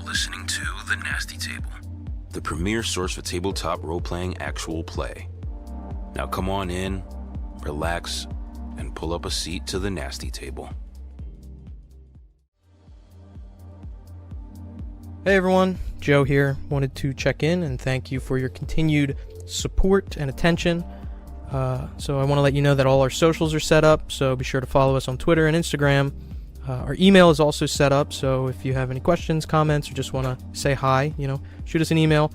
listening to The Nasty Table, the premier source for tabletop role-playing actual play. Now come on in, relax, and pull up a seat to The Nasty Table. Hey everyone, Joe here. Wanted to check in and thank you for your continued support and attention. So I want to let you know that all our socials are set up, so be sure to follow us on Twitter and Instagram. Our email is also set up, so if you have any questions, comments, or just want to say hi, shoot us an email,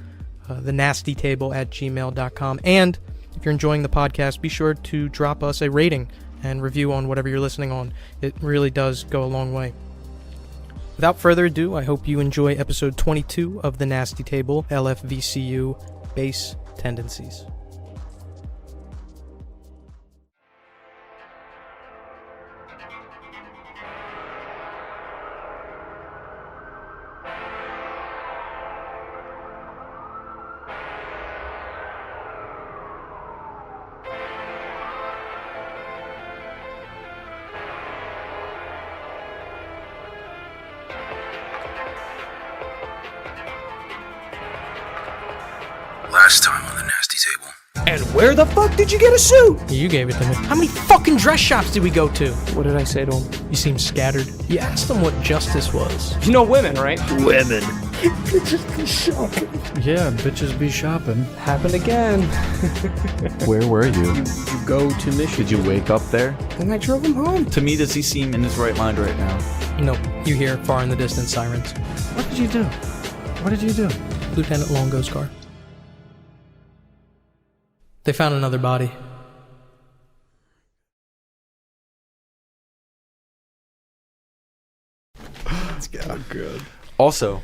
thenastytable@gmail.com. And if you're enjoying the podcast, be sure to drop us a rating and review on whatever you're listening on. It really does go a long way. Without further ado, I hope you enjoy episode 22 of The Nasty Table, LFVCU, Base Tendencies. Last time on The Nasty Table. And where the fuck did you get a suit? You gave it to me. How many fucking dress shops did we go to? What did I say to him? You seem scattered. You asked them what justice was. You know women, right? Women. Bitches be shopping. Yeah, bitches be shopping. Happened again. Where were you? You go to Michigan. Did you wake up there? And I drove him home. To me, does he seem in his right mind right now? Nope. You hear far in the distance sirens. What did you do? What did you do? Lieutenant Longo's car. They found another body. Let's go. Oh, good. Also,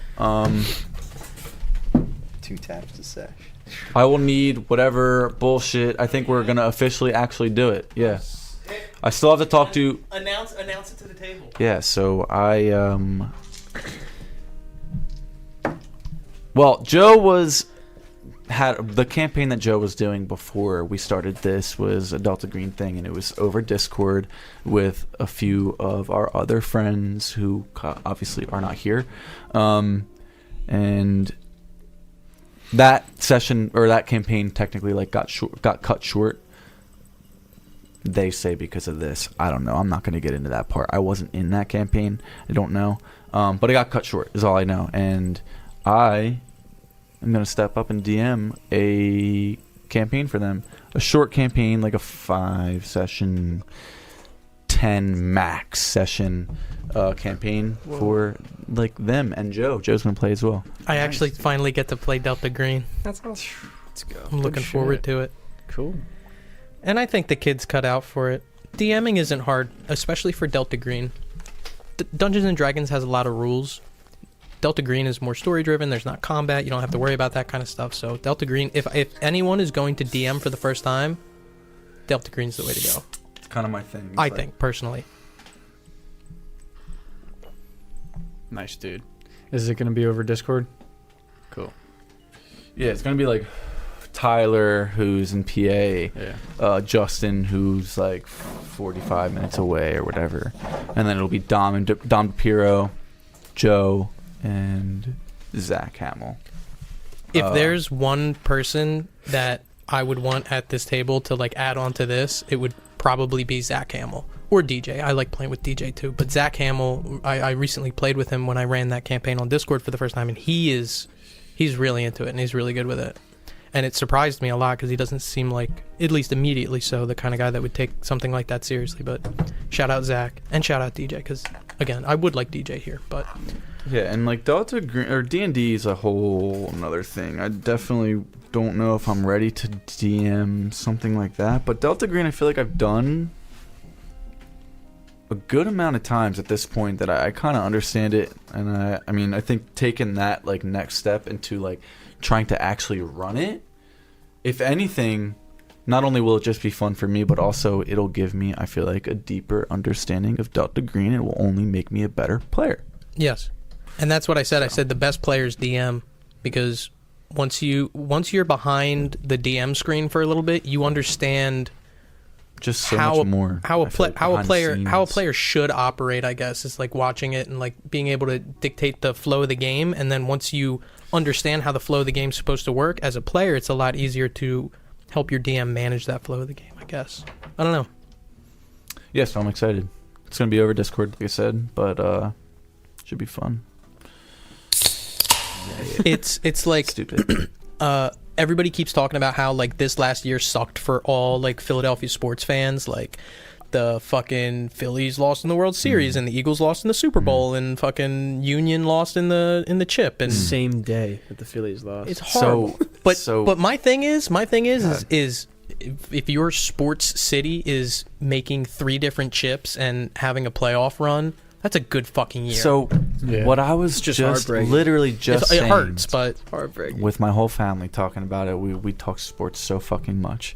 2 taps to sesh. I will need whatever bullshit. I think we're gonna officially actually do it. Yeah. I still have to talk to. Announce it to the table. Yeah. So Well, Joe had the campaign that Joe was doing before we started this was a Delta Green thing, and it was over Discord with a few of our other friends who obviously are not here, and that session or that campaign technically got cut short. They say because of this. I don't know. I'm not going to get into that part. I wasn't in that campaign. I don't know, but it got cut short is all I know, and I'm going to step up and DM a campaign for them. A short campaign, like a 5-session, 10 max session campaign for them and Joe. Joe's going to play as well. I actually finally get to play Delta Green. That's awesome. Let's go. I'm looking forward to it. Cool. And I think the kid's cut out for it. DMing isn't hard, especially for Delta Green. Dungeons & Dragons has a lot of rules. Delta Green is more story-driven. There's not combat. You don't have to worry about that kind of stuff. So Delta Green, if anyone is going to DM for the first time, Delta Green's the way to go. It's kind of my thing. I think, personally. Nice, dude. Is it going to be over Discord? Cool. Yeah, it's going to be like Tyler, who's in PA. Yeah. Justin, who's like 45 minutes away or whatever. And then it'll be Dom DePiro, Joe, and Zach Hamill. If there's one person that I would want at this table to add on to this, it would probably be Zach Hamill or DJ. I like playing with DJ too, but Zach Hamill, I recently played with him when I ran that campaign on Discord for the first time, and he's really into it and he's really good with it. And it surprised me a lot because he doesn't seem like, at least immediately so, the kind of guy that would take something like that seriously. But shout out Zach and shout out DJ because, again, I would like DJ here, but... Yeah, and Delta Green or D&D is a whole another thing. I definitely don't know if I'm ready to DM something like that. But Delta Green, I feel like I've done a good amount of times at this point that I kind of understand it. And I think taking that next step into trying to actually run it, if anything, not only will it just be fun for me, but also it'll give me, I feel like, a deeper understanding of Delta Green. It will only make me a better player. Yes. And that's what I said. I said the best players DM, because once you're behind the DM screen for a little bit, you understand just so much more. How a I feel like behind the player scenes. should operate, I guess, is like watching it and like being able to dictate the flow of the game. And then once you understand how the flow of the game's supposed to work as a player, it's a lot easier to help your DM manage that flow of the game, I guess. I don't know. Yeah, so I'm excited. It's gonna be over Discord, like I said, but should be fun. It's like Stupid. everybody keeps talking about how like this last year sucked for all like Philadelphia sports fans. Like the fucking Phillies lost in the World Series and the Eagles lost in the Super Bowl and fucking Union lost in the chip. And Same day that the Phillies lost. it's horrible. But my thing is if your sports city is making 3 different chips and having a playoff run, that's a good fucking year. So Yeah. what I was just just heartbreaking. literally just it saying hurts, but Heartbreaking. with my whole family talking about it, we talk sports so fucking much.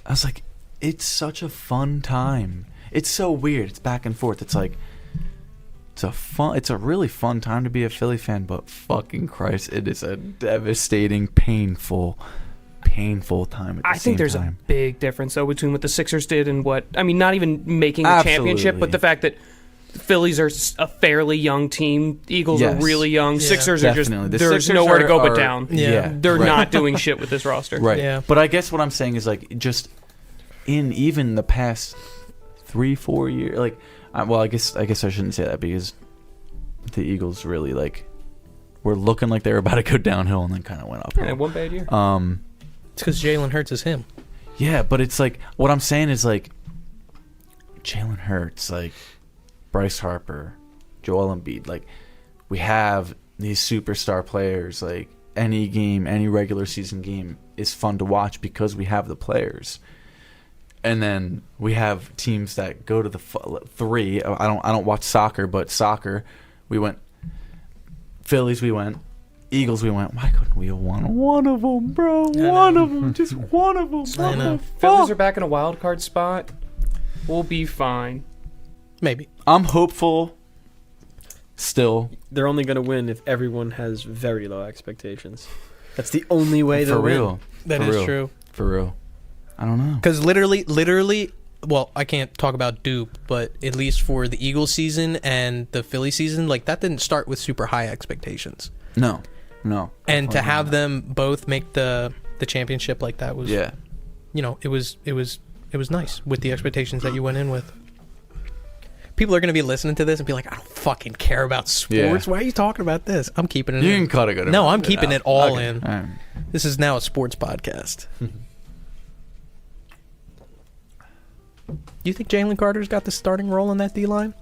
I was like, it's such a fun time. It's so weird. It's back and forth. It's like it's a really fun time to be a Philly fan, but fucking Christ, it is a devastating, painful time at the I same think there's time. a big difference though between what the Sixers did and not even making the championship, Absolutely. but the fact that the Phillies are a fairly young team. The Eagles are Yes. really young. Yeah. Sixers are just Definitely. The there's Sixers nowhere to go are- but down. Yeah. They're right. not doing shit with this roster. Right. Yeah. But I guess what I'm saying is like just in even the past 3-4 years, like, I guess I shouldn't say that because the Eagles really like were looking like they were about to go downhill and then kind of went up. Yeah, one bad year. it's because Jalen Hurts is him. Yeah, but it's like what I'm saying is like Jalen Hurts, like Bryce Harper, Joel Embiid, like we have these superstar players. Like any game, any regular season game is fun to watch because we have the players. And then we have teams that go to the 3. I don't watch soccer, but soccer, we went Phillies, we went Eagles, we went. Why couldn't we have won one of them, bro? One of them, just one of them. I know. Phillies are back in a wild card spot. We'll be fine. Maybe. I'm hopeful. Still, They're only going to win if everyone has very low expectations. That's the only way for they'll real. win. That For is real. true. For real. I don't know. Because literally, well, I can't talk about dupe, but at least for the Eagles season and the Philly season, like that didn't start with super high expectations. No. And to Definitely have not. them both make the championship like that was, Yeah. you know, it was nice with the expectations that you went in with. People are going to be listening to this and be like, I don't fucking care about sports. Yeah. Can talking about this? I'm keeping it You in. can cut it. No, I'm keeping it all Okay. in. All right. This is now a sports podcast. You think Jalen Carter's got the starting role in that D-line?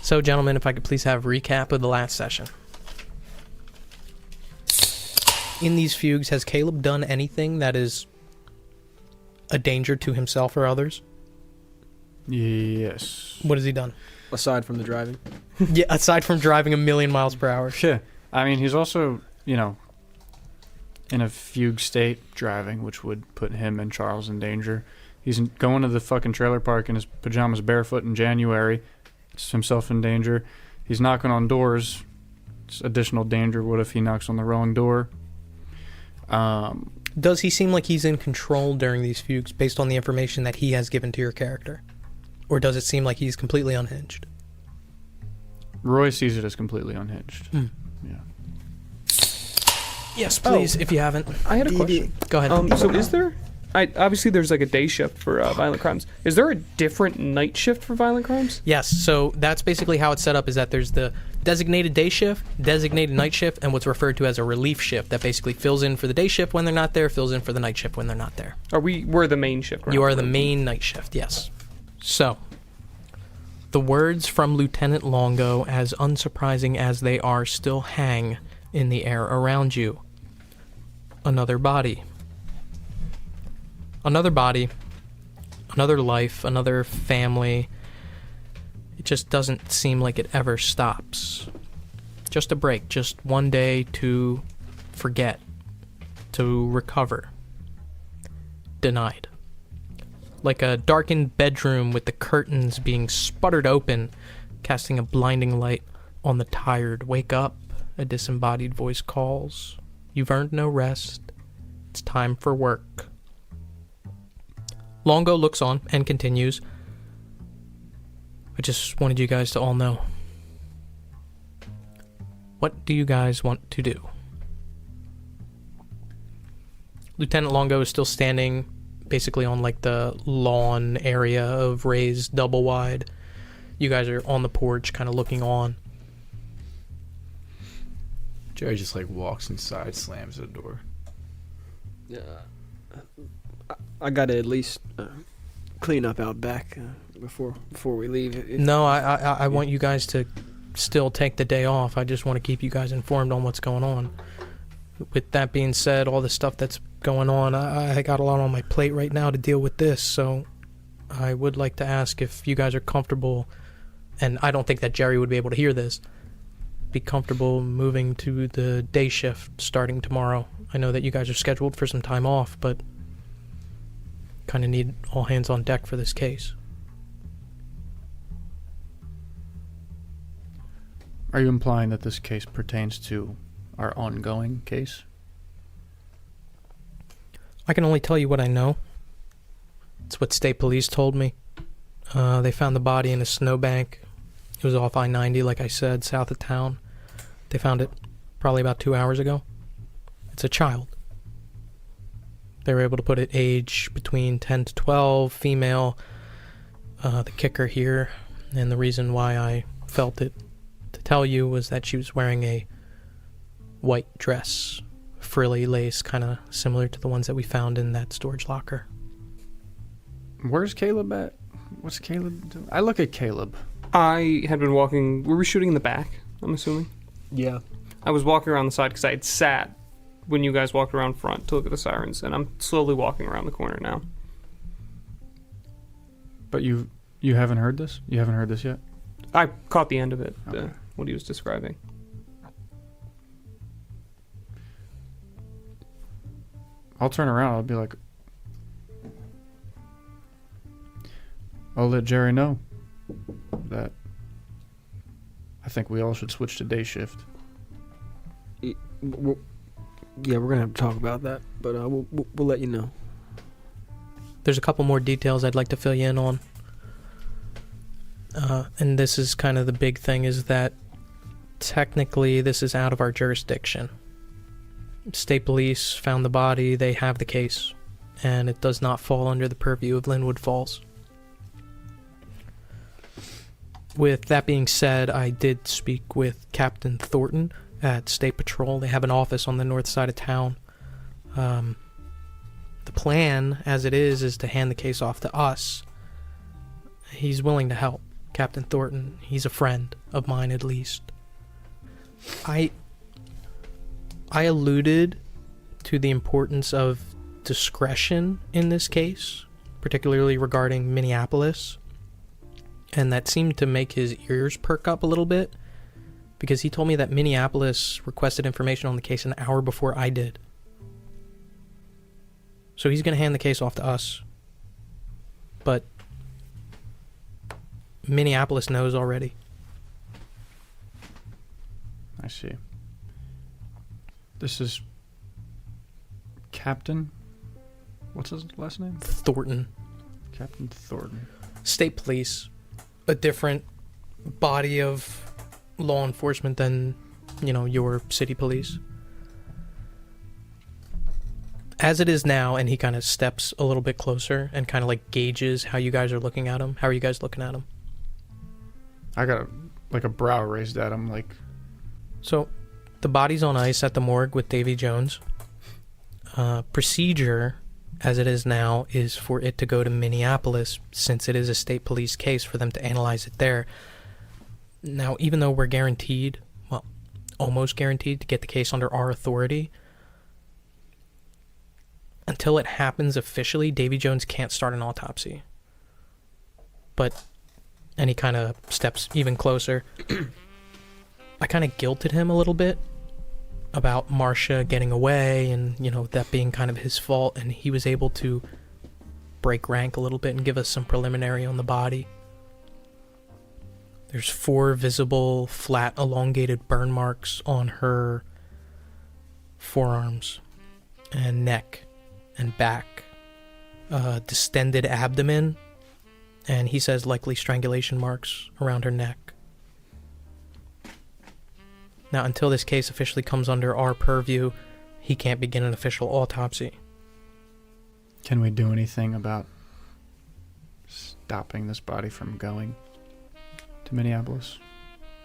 So, gentlemen, if I could please have a recap of the last session. In these fugues, has Caleb done anything that is a danger to himself or others? Yes. What has he done? Aside from the driving. Yeah, aside from driving 1,000,000 miles per hour. Yeah. I mean, he's also, in a fugue state driving, which would put him and Charles in danger. He's going to the fucking trailer park in his pajamas barefoot in January. It's himself in danger. He's knocking on doors. It's additional danger. What if he knocks on the wrong door? Does he seem like he's in control during these fugues based on the information that he has given to your character? Or does it seem like he's completely unhinged? Roy sees it as completely unhinged. Mm. Yeah. Yes, please, if you haven't. I had a question. Go ahead. So is there? Obviously there's like a day shift for violent crimes. Is there a different night shift for violent crimes? Yes, so that's basically how it's set up, is that there's the designated day shift, designated night shift, and what's referred to as a relief shift that basically fills in for the day shift when they're not there, fills in for the night shift when they're not there. We're the main shift, right? You are the main night shift, yes. So, the words from Lieutenant Longo, as unsurprising as they are, still hang in the air around you. Another body. Another body, another life, another family. It just doesn't seem like it ever stops. Just a break, just one day to forget, to recover. Denied. Like a darkened bedroom with the curtains being sputtered open, casting a blinding light on the tired. Wake up, a disembodied voice calls. You've earned no rest. It's time for work. Longo looks on and continues. I just wanted you guys to all know. What do you guys want to do? Lieutenant Longo is still standing basically on like the lawn area of raised double wide. You guys are on the porch kind of looking on. Jerry just like walks inside, slams the door. Yeah. I gotta at least clean up out back before we leave. No, I want you guys to still take the day off. I just want to keep you guys informed on what's going on. With that being said, all the stuff that's going on, I got a lot on my plate right now to deal with this, so I would like to ask if you guys are comfortable, and I don't think that Jerry would be able to hear this, be comfortable moving to the day shift starting tomorrow. I know that you guys are scheduled for some time off, but kind of need all hands on deck for this case. Are you implying that this case pertains to our ongoing case? I can only tell you what I know. It's what state police told me. They found the body in a snowbank. It was off I-90, like I said, south of town. They found it probably about 2 hours ago. It's a child. They were able to put it age between 10 to 12, female. The kicker here, and the reason why I felt it to tell you, was that she was wearing a white dress, frilly lace, kind of similar to the ones that we found in that storage locker. Where's Caleb at? What's Caleb doing? I look at Caleb. I had been walking. Were we shooting in the back, I'm assuming? Yeah. I was walking around the side because I had sat when you guys walked around front to look at the sirens, and I'm slowly walking around the corner now. But you haven't heard this? You haven't heard this yet? I caught the end of it, Okay. what he was describing. I'll turn around. I'll be like, I'll let Jerry know that I think we all should switch to day shift. Yeah, we're gonna have to talk about that, but we'll let you know. There's a couple more details I'd like to fill you in on. And this is kind of the big thing, is that technically this is out of our jurisdiction. State police found the body, they have the case, and it does not fall under the purview of Linwood Falls. With that being said, I did speak with Captain Thornton at State Patrol. They have an office on the north side of town. The plan, as it is to hand the case off to us. He's willing to help, Captain Thornton. He's a friend of mine, at least. I alluded to the importance of discretion in this case, particularly regarding Minneapolis, and that seemed to make his ears perk up a little bit, because he told me that Minneapolis requested information on the case an hour before I did. So he's going to hand the case off to us, but Minneapolis knows already. I see. This is Captain. What's his last name? Thornton. Captain Thornton. State police, a different body of law enforcement than, your city police. As it is now, and he kind of steps a little bit closer and kind of like gauges how you guys are looking at him. How are you guys looking at him? I got a brow raised at him, like. So, the body's on ice at the morgue with Davy Jones. Procedure, as it is now, is for it to go to Minneapolis, since it is a state police case, for them to analyze it there. Now, even though we're guaranteed, well, almost guaranteed to get the case under our authority, until it happens officially, Davy Jones can't start an autopsy. And he kind of steps even closer. I kind of guilted him a little bit about Marcia getting away and, that being kind of his fault, and he was able to break rank a little bit and give us some preliminary on the body. There's 4 visible, flat, elongated burn marks on her forearms and neck and back. distended abdomen, and he says likely strangulation marks around her neck. Now, until this case officially comes under our purview, he can't begin an official autopsy. Can we do anything about stopping this body from going to Minneapolis?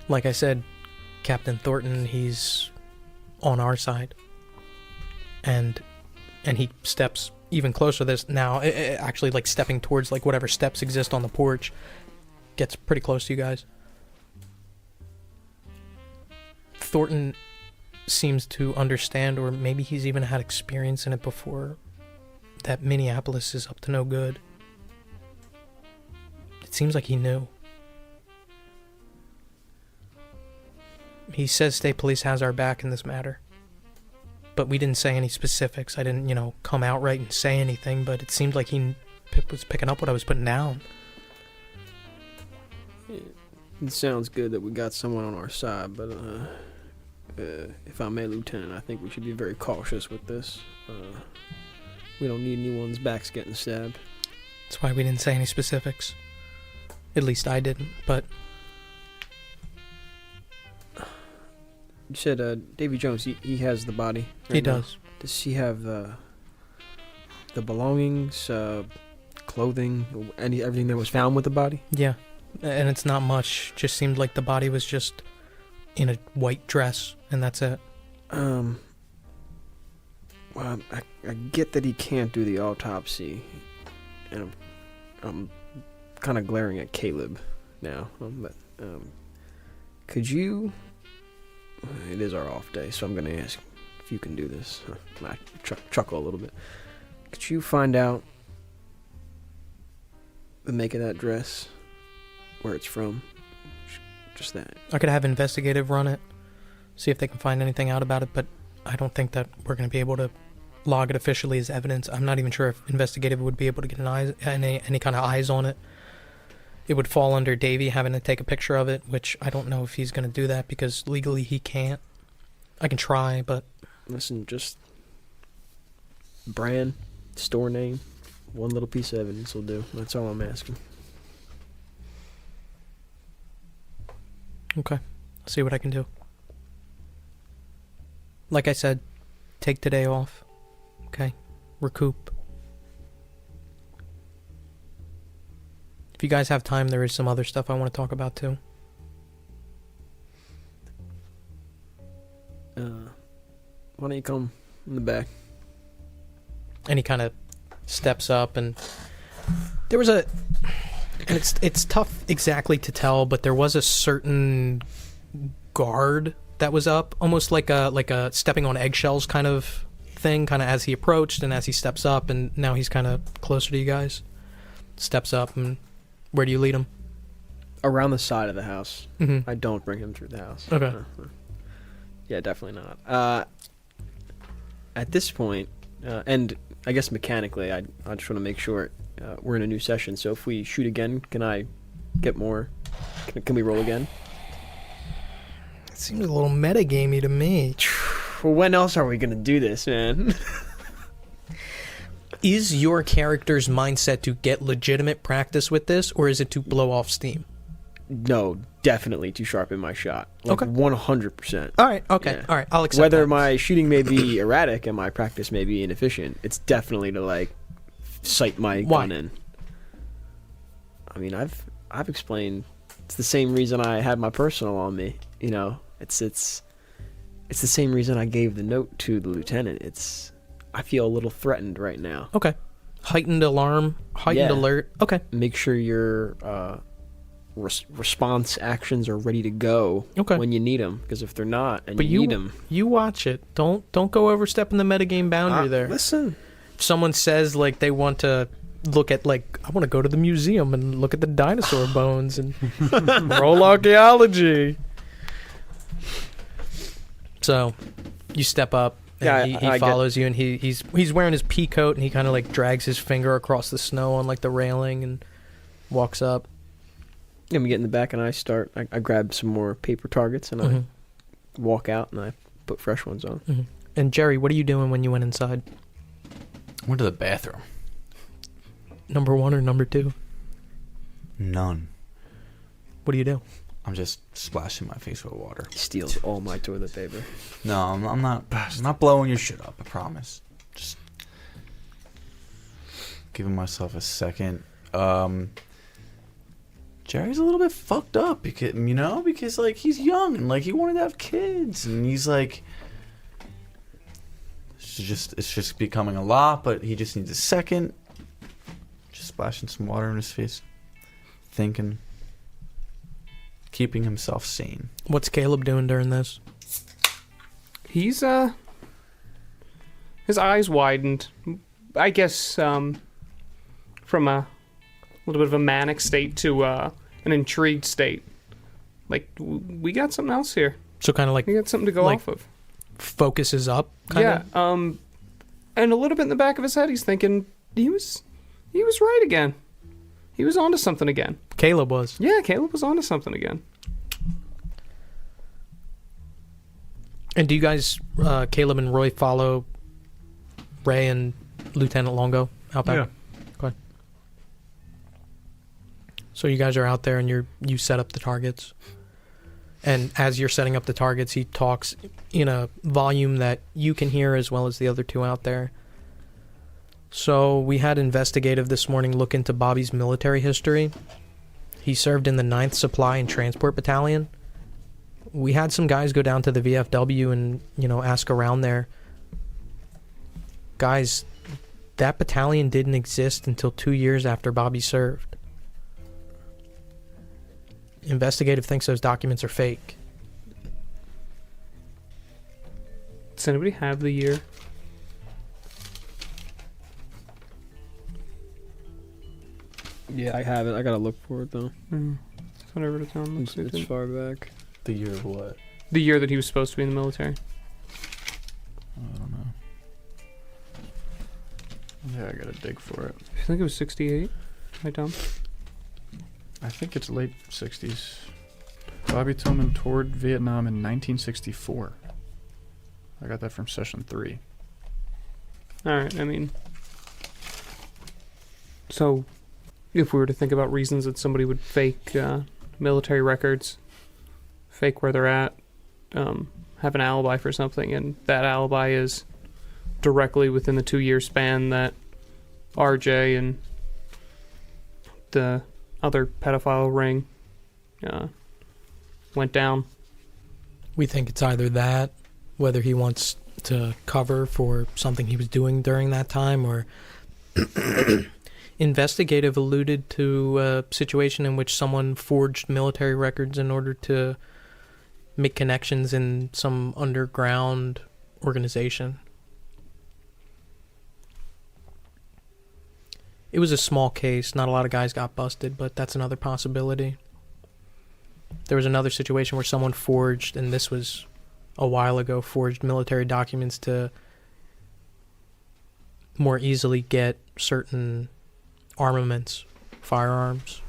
Like I said, Captain Thornton, he's on our side. And he steps even closer to this now, actually like stepping towards like whatever steps exist on the porch. Gets pretty close to you guys. Thornton seems to understand, or maybe he's even had experience in it before, that Minneapolis is up to no good. It seems like he knew. He says State Police has our back in this matter. But we didn't say any specifics. I didn't, come outright and say anything, but it seemed like he was picking up what I was putting down. It sounds good that we got someone on our side, but if I may, Lieutenant, I think we should be very cautious with this. We don't need anyone's backs getting stabbed. That's why we didn't say any specifics. At least I didn't, but... You said Davy Jones, he has the body. Right He now. does. Does he have the belongings, clothing, everything that was found with the body? Yeah. And it's not much. Just seemed like the body was just in a white dress, and that's it. Well, I get that he can't do the autopsy, and I'm kind of glaring at Caleb now. But could you? It is our off day, so I'm going to ask if you can do this. I chuckle a little bit. Could you find out the make of that dress, where it's from? Just that. I could have investigative run it, see if they can find anything out about it, but I don't think that we're going to be able to log it officially as evidence. I'm not even sure if investigative would be able to get any kind of eyes on it. It would fall under Davey having to take a picture of it, which I don't know if he's going to do that because legally he can't. I can try, but... Listen, just brand, store name, one little piece of evidence will do. That's all I'm asking. Okay. I'll see what I can do. Like I said, take today off. Okay? Recoup. If you guys have time, there is some other stuff I want to talk about too. Why don't you come in the back? And he kind of steps up, and there was and it's tough exactly to tell, but there was a certain guard that was up, almost like a stepping on eggshells kind of thing, kind of as he approached and as he steps up, and now he's kind of closer to you guys. Steps up, and where do you lead him? Around the side of the house. Mm-hmm. I don't bring him through the house. Okay. Yeah, definitely not. At this point, and I guess mechanically, I just want to make sure we're in a new session. So if we shoot again, can I get more? Can we roll again? It seems a little metagamey to me. Well, when else are we gonna do this, man? Is your character's mindset to get legitimate practice with this, or is it to blow off steam? No, definitely to sharpen my shot. Like Okay. 100%. All right, okay, Yeah. all right, I'll accept Whether that. my shooting may be erratic and my practice may be inefficient, it's definitely to like sight my Why? gun in. I mean, I've explained. It's the same reason I had my personal on me. You know, it's the same reason I gave the note to the lieutenant. I feel a little threatened right now. Okay. Heightened alarm, heightened Yeah. alert. Okay. Make sure your response actions are ready to go Okay. when you need them. Because if they're not and But you need them, you watch it. Don't go overstepping the metagame boundary there. Listen. If someone says like they want to look at like I want to go to the museum and look at the dinosaur bones and roll archaeology. So, you step up. And Yeah, he I get- follows you, and he's wearing his pea coat, and he kind of like drags his finger across the snow on like the railing and walks up. Yeah, we get in the back and I grab some more paper targets and Mhm. I walk out and I put fresh ones on. Mhm. And Jerry, what are you doing when you went inside? Went to the bathroom. number 1 or number 2? None. What do you do? I'm just splashing my face with water. He steals all my toilet paper. No, I'm not blowing your shit up. I promise. Just giving myself a second. Jerry's a little bit fucked up because like he's young and like he wanted to have kids and he's like it's just becoming a lot, but he just needs a second. Just splashing some water in his face, thinking, keeping himself sane. What's Caleb doing during this? He's his eyes widened, I guess, from a little bit of a manic state to an intrigued state. Like, we got something else here. So kind of like We got something to go like off of. focuses up. Yeah. Kinda? And a little bit in the back of his head, he's thinking he was right again. He was onto something again. Caleb was. Yeah, Caleb was onto something again. And do you guys, Caleb and Roy, follow Ray and Lieutenant Longo out back? Yeah. Okay. So you guys are out there and you set up the targets. And as you're setting up the targets, he talks in a volume that you can hear as well as the other two out there. So we had investigative this morning look into Bobby's military history. He served in the 9th Supply and Transport Battalion. We had some guys go down to the VFW and, ask around there. Guys, that battalion didn't exist until 2 years after Bobby served. Investigative thinks those documents are fake. Does anybody have the year? Yeah, I have it. I gotta look for it though. That's what I wrote it down. It's far back. The year of what? The year that he was supposed to be in the military. I don't know. Yeah, I gotta dig for it. I think it was 68. Right down. I think it's late 60s. Bobby Tillman toured Vietnam in 1964. I got that from session 3. Alright, I mean... So, if we were to think about reasons that somebody would fake military records, fake where they're at, have an alibi for something, and that alibi is directly within the 2-year span that RJ and the other pedophile ring went down. We think it's either that, whether he wants to cover for something he was doing during that time, or investigative alluded to a situation in which someone forged military records in order to make connections in some underground organization. It was a small case. Not a lot of guys got busted, but that's another possibility. There was another situation where someone forged, and this was a while ago, forged military documents to more easily get certain armaments, firearms,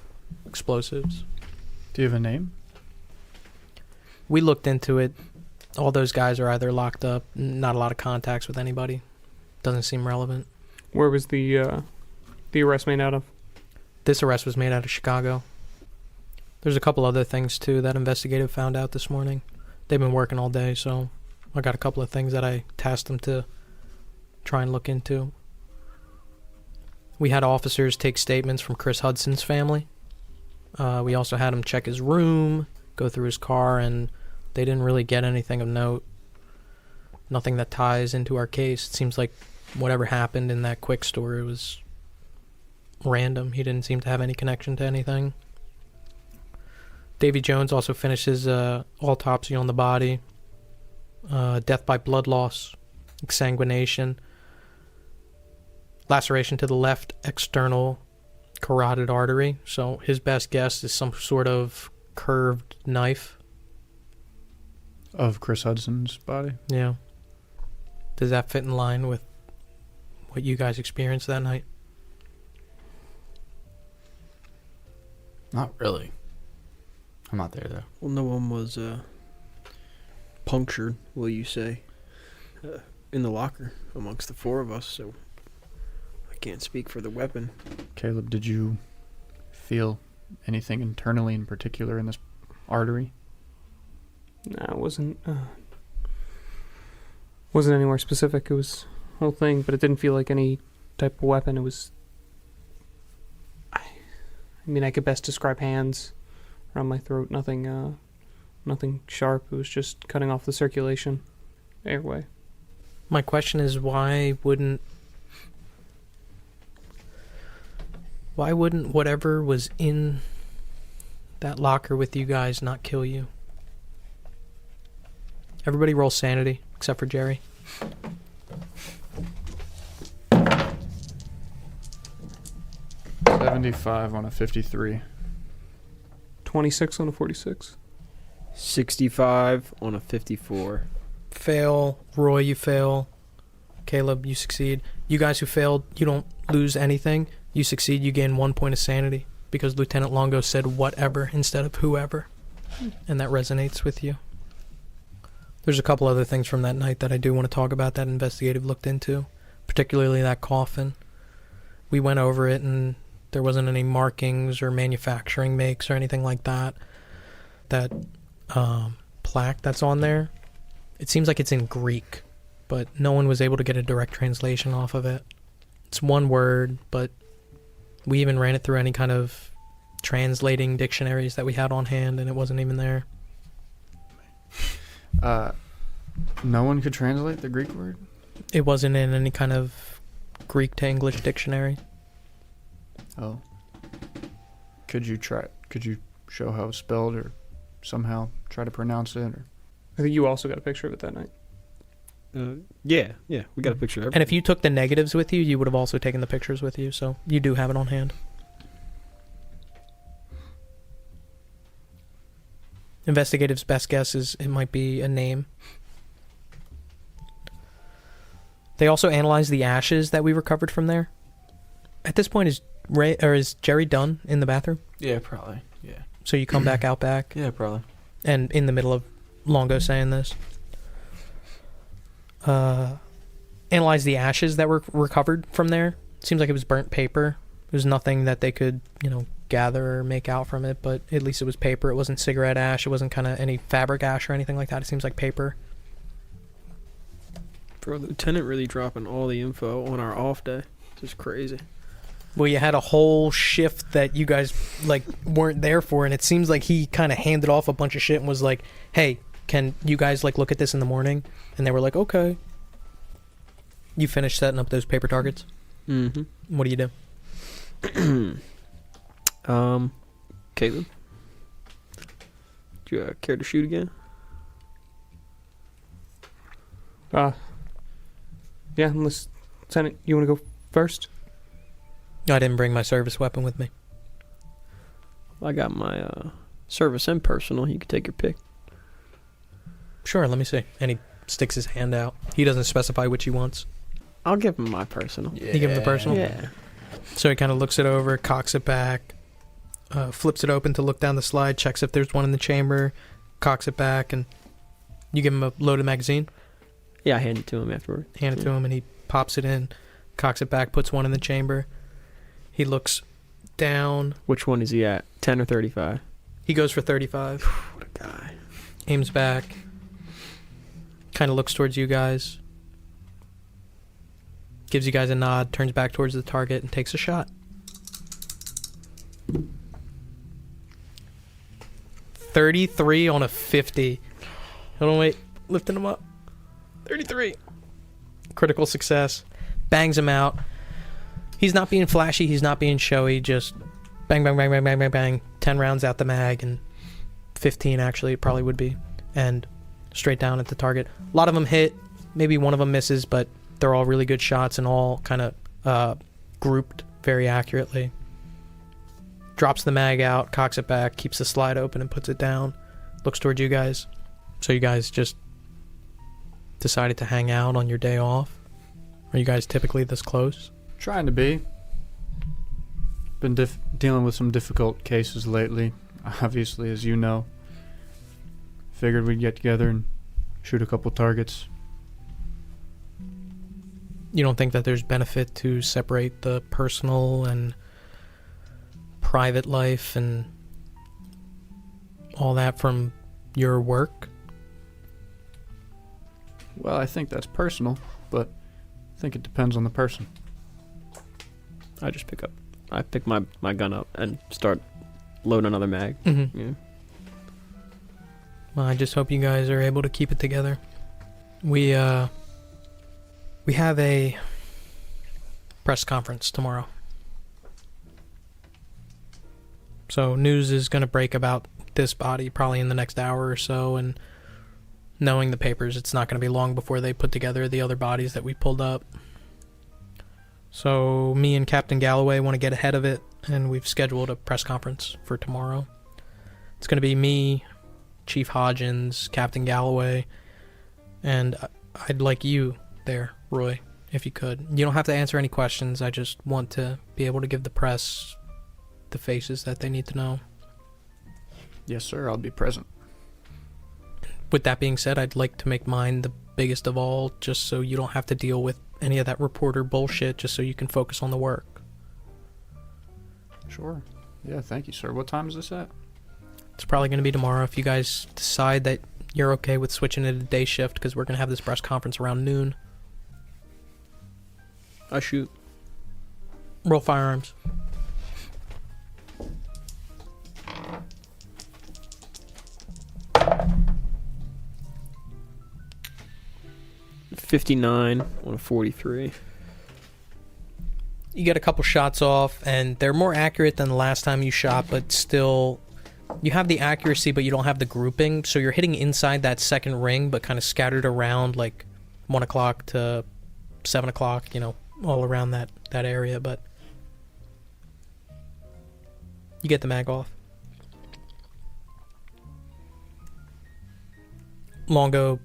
explosives. Do you have a name? We looked into it. All those guys are either locked up, not a lot of contacts with anybody. Doesn't seem relevant. Where was the arrest made out of? This arrest was made out of Chicago. There's a couple other things, too, that investigative found out this morning. They've been working all day, so I got a couple of things that I tasked them to try and look into. We had officers take statements from Chris Hudson's family. We also had them check his room, go through his car, and they didn't really get anything of note. Nothing that ties into our case. It seems like whatever happened in that quick store, it was random. He didn't seem to have any connection to anything. Davy Jones also finished his autopsy on the body. Death by blood loss, exsanguination, laceration to the left external carotid artery. So his best guess is some sort of curved knife. Of Chris Hudson's body? Yeah. Does that fit in line with what you guys experienced that night? Not really. I'm not there though. Well, no one was punctured, will you say, in the locker amongst the four of us, so I can't speak for the weapon. Caleb, did you feel anything internally in particular in this artery? No, it wasn't anywhere specific. It was the whole thing, but it didn't feel like any type of weapon. It was, I mean, I could best describe hands around my throat. Nothing sharp. It was just cutting off the circulation, airway. My question is, why wouldn't whatever was in that locker with you guys not kill you? Everybody roll sanity, except for Jerry. 75 on a 53. 26 on a 46. 65 on a 54. Fail. Roy, you fail. Caleb, you succeed. You guys who failed, you don't lose anything. You succeed, you gain 1 point of sanity because Lieutenant Longo said whatever instead of whoever. And that resonates with you. There's a couple other things from that night that I do want to talk about that investigative looked into, particularly that coffin. We went over it and there wasn't any markings or manufacturing makes or anything like that. That plaque that's on there, it seems like it's in Greek, but no one was able to get a direct translation off of it. It's one word, but we even ran it through any kind of translating dictionaries that we had on hand, and it wasn't even there. No one could translate the Greek word? It wasn't in any kind of Greek to English dictionary. Oh. Could you show how it's spelled or somehow try to pronounce it? Or? I think you also got a picture of it that night. Yeah, we got a picture of it. And if you took the negatives with you, you would have also taken the pictures with you, so you do have it on hand. Investigative's best guess is it might be a name. They also analyzed the ashes that we recovered from there. At this point, is Jerry done in the bathroom? Yeah, probably. Yeah. So you come back out back? Yeah, probably. And in the middle of Longo saying this. Analyze the ashes that were recovered from there. Seems like it was burnt paper. There's nothing that they could, gather or make out from it, but at least it was paper. It wasn't cigarette ash. It wasn't kind of any fabric ash or anything like that. It seems like paper. Bro, Lieutenant really dropping all the info on our off day. It's just crazy. Well, you had a whole shift that you guys, weren't there for, and it seems like he kind of handed off a bunch of shit and was like, hey, can you guys, look at this in the morning? And they were like, okay. You finished setting up those paper targets? Mm-hmm. What do you do? Caleb? Do you care to shoot again? Yeah, unless, Lieutenant, you want to go first? I didn't bring my service weapon with me. I got my service and personal. You can take your pick. Sure, let me see. And he sticks his hand out. He doesn't specify which he wants. I'll give him my personal. Yeah. You give him the personal? Yeah. So he kind of looks it over, cocks it back, flips it open to look down the slide, checks if there's one in the chamber, cocks it back, and you give him a loaded magazine? Yeah, I hand it to him afterward. Hand it to him, and he pops it in, cocks it back, puts one in the chamber. He looks down. Which one is he at? 10 or 35? He goes for 35. What a guy. Aims back. Kind of looks towards you guys. Gives you guys a nod, turns back towards the target, and takes a shot. 33 on a 50. Hold on, wait. Lifting him up. 33. Critical success. Bangs him out. He's not being flashy. He's not being showy. Just bang, bang, bang, bang, bang, bang, bang. 10 rounds out the mag, and 15 actually it probably would be. And straight down at the target. A lot of them hit. Maybe one of them misses, but they're all really good shots and all kind of grouped very accurately. Drops the mag out, cocks it back, keeps the slide open and puts it down. Looks towards you guys. So you guys just decided to hang out on your day off? Are you guys typically this close? Trying to be. Been dealing with some difficult cases lately, obviously, as you know. Figured we'd get together and shoot a couple targets. You don't think that there's benefit to separate the personal and private life and all that from your work? Well, I think that's personal, but I think it depends on the person. I pick my gun up and start loading another mag. Mm-hmm. Yeah. Well, I just hope you guys are able to keep it together. We have a press conference tomorrow. So news is going to break about this body probably in the next hour or so, and knowing the papers, it's not going to be long before they put together the other bodies that we pulled up. So me and Captain Galloway want to get ahead of it, and we've scheduled a press conference for tomorrow. It's going to be me, Chief Hodgins, Captain Galloway, and I'd like you there, Roy, if you could. You don't have to answer any questions. I just want to be able to give the press the faces that they need to know. Yes, sir. I'll be present. With that being said, I'd like to make mine the biggest of all, just so you don't have to deal with any of that reporter bullshit, just so you can focus on the work. Sure. Yeah, thank you, sir. What time is this at? It's probably going to be tomorrow if you guys decide that you're okay with switching it to day shift, because we're going to have this press conference around noon. I shoot. Roll firearms. .59 on a .43. You get a couple shots off, and they're more accurate than the last time you shot, but still, you have the accuracy, but you don't have the grouping, so you're hitting inside that second ring, but kind of scattered around, like 1 o'clock to 7 o'clock, you know, all around that area, but you get the mag off. Longo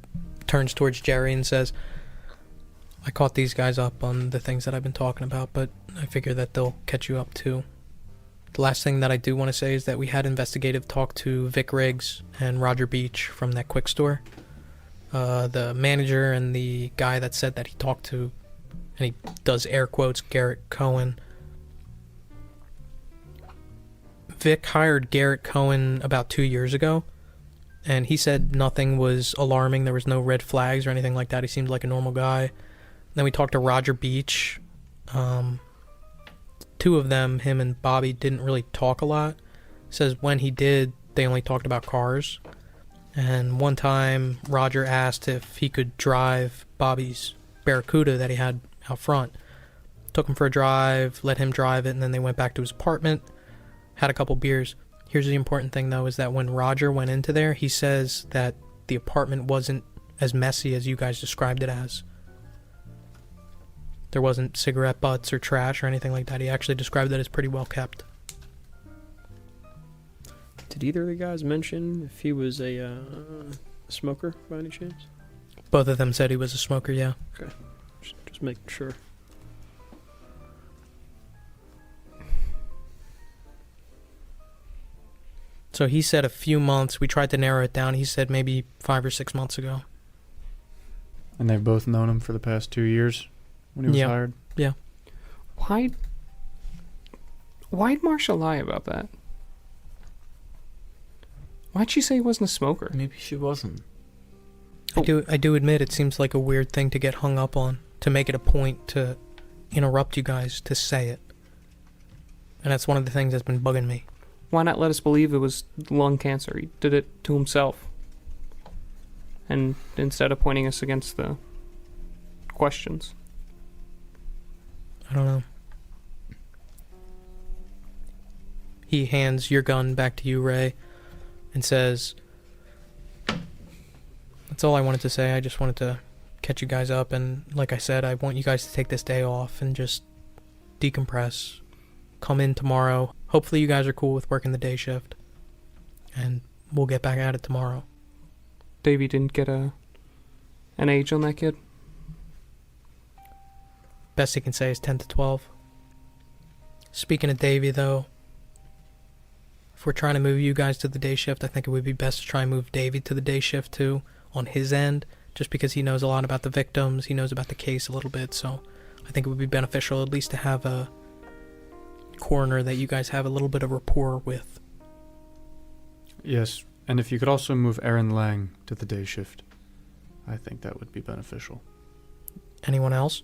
turns towards Jerry and says, I caught these guys up on the things that I've been talking about, but I figure that they'll catch you up too. The last thing that I do want to say is that we had investigative talk to Vic Riggs and Roger Beach from that quick store. The manager and the guy that said that he talked to, and he does air quotes, Garrett Cohen. Vic hired Garrett Cohen about 2 years ago, and he said nothing was alarming. There was no red flags or anything like that. He seemed like a normal guy. Then we talked to Roger Beach. Two of them, him and Bobby, didn't really talk a lot. Says when he did, they only talked about cars. And one time, Roger asked if he could drive Bobby's Barracuda that he had out front. Took him for a drive, let him drive it, and then they went back to his apartment, had a couple beers. Here's the important thing, though, is that when Roger went into there, he says that the apartment wasn't as messy as you guys described it as. There wasn't cigarette butts or trash or anything like that. He actually described it as pretty well kept. Did either of the guys mention if he was a smoker by any chance? Both of them said he was a smoker, yeah. Okay. Just making sure. So he said a few months. We tried to narrow it down. He said maybe 5 or 6 months ago. And they've both known him for the past 2 years when he was hired? Yeah. Why'd Marsha lie about that? Why'd she say he wasn't a smoker? Maybe she wasn't. I do admit it seems like a weird thing to get hung up on, to make it a point to interrupt you guys to say it. And that's one of the things that's been bugging me. Why not let us believe it was lung cancer? He did it to himself. And instead of pointing us against the questions. I don't know. He hands your gun back to you, Ray, and says, that's all I wanted to say. I just wanted to catch you guys up, and like I said, I want you guys to take this day off and just decompress. Come in tomorrow. Hopefully you guys are cool with working the day shift, and we'll get back at it tomorrow. Davey didn't get an age on that kid? Best he can say is 10 to 12. Speaking of Davey, though, if we're trying to move you guys to the day shift, I think it would be best to try and move Davey to the day shift too, on his end, just because he knows a lot about the victims, he knows about the case a little bit, so I think it would be beneficial at least to have a coroner that you guys have a little bit of rapport with. Yes, and if you could also move Aaron Lang to the day shift, I think that would be beneficial. Anyone else?